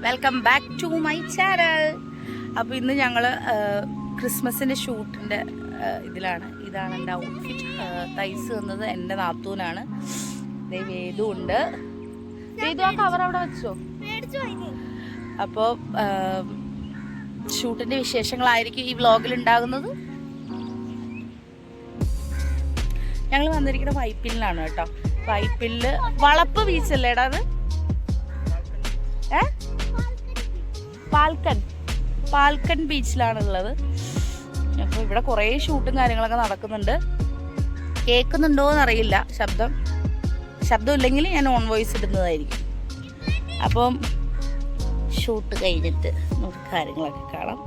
Welcome back to my channel. അപ്പോൾ ഇന്ന് ഞങ്ങൾ ക്രിസ്മസിൻ്റെ ഷൂട്ടിൻ്റെ ഇതാണ് എൻ്റെ ഔട്ട്ഫിറ്റ്. തയ്ച്ച് തന്നത് എൻ്റെ നാത്തൂനാണ്. വേദു ഉണ്ട്. വേദു ആ കവർ അവിടെ വെച്ചോ. അപ്പോൾ ഷൂട്ടിൻ്റെ വിശേഷങ്ങളായിരിക്കും ഈ വ്ളോഗിൽ ഉണ്ടാകുന്നത്. ഞങ്ങൾ വന്നിരിക്കുന്ന വൈപ്പിലാണ് കേട്ടോ. വൈപ്പില് വളപ്പ് ബീച്ചല്ലേടാ അത്? പാൽക്കൺ ബീച്ചിലാണുള്ളത്. അപ്പോൾ ഇവിടെ കുറേ ഷൂട്ടും കാര്യങ്ങളൊക്കെ നടക്കുന്നുണ്ട്. കേൾക്കുന്നുണ്ടോ എന്നറിയില്ല ശബ്ദം ഇല്ലെങ്കിൽ ഞാൻ ഓൺ വോയിസ് ഇടുന്നതായിരിക്കും. അപ്പം ഷൂട്ട് കഴിഞ്ഞിട്ട് നമുക്ക് കാര്യങ്ങളൊക്കെ കാണാം.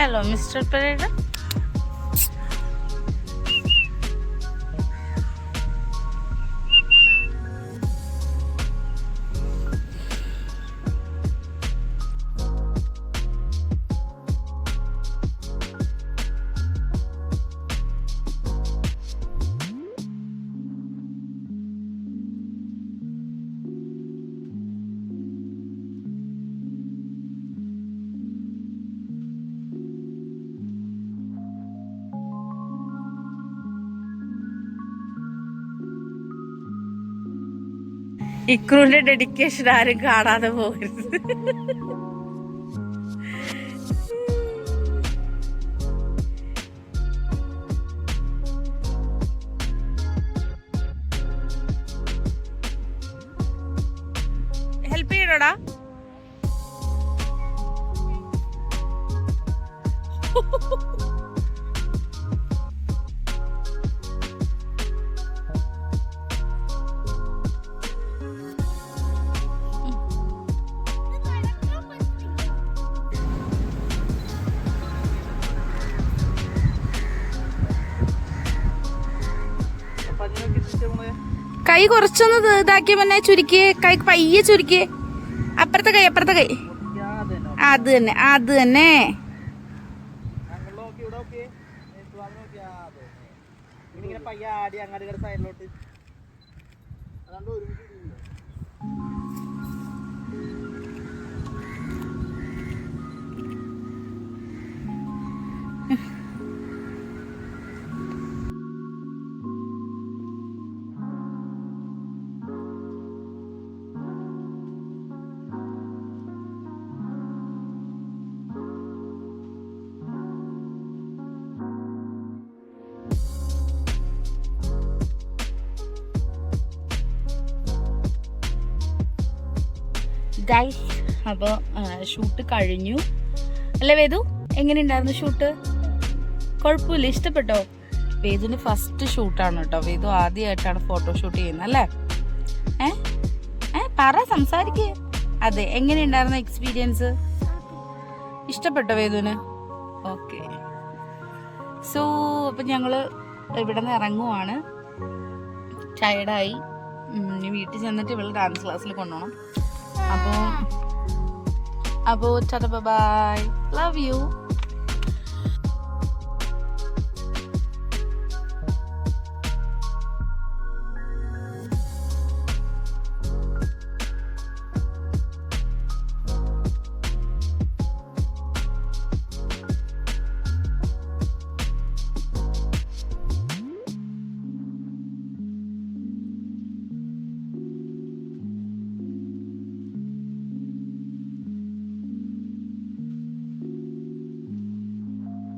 Hello, Mr. Pereira. ഇക്രൂന്റെ ഡെഡിക്കേഷൻ ആരും കാണാതെ പോകരുത്. ഹെൽപ്പ് ചെയ്യണോടാ? കൈ കുറച്ചൊന്ന് ഇതാക്കിയ പിന്നെ ചുരുക്കിയേ. കൈ പയ്യെ ചുരുക്കിയേ. അപ്പുറത്തെ കൈ അത് തന്നെ. അപ്പോൾ ഷൂട്ട് കഴിഞ്ഞു അല്ലേ വേദു? എങ്ങനെയുണ്ടായിരുന്നു ഷൂട്ട്? കുഴപ്പമില്ല, ഇഷ്ടപ്പെട്ടോ? വേദുവിന് ഫസ്റ്റ് ഷൂട്ടാണ് കേട്ടോ. വേദു ആദ്യമായിട്ടാണ് ഫോട്ടോഷൂട്ട് ചെയ്യുന്നത് അല്ലേ? സംസാരിക്കേ. അതെ, എങ്ങനെയുണ്ടായിരുന്നു എക്സ്പീരിയൻസ്? ഇഷ്ടപ്പെട്ടോ വേദുവിന്? ഓക്കെ. സോ അപ്പം ഞങ്ങൾ ഇവിടെ നിന്ന് ഇറങ്ങുവാണ്. ടയർഡായി. വീട്ടിൽ ചെന്നിട്ട് ഇവള് ഡാൻസ് ക്ലാസ്സിൽ കൊണ്ടുപോകണം. അപ്പോൾ ടാറ്റാ ബൈ, ലവ് യു.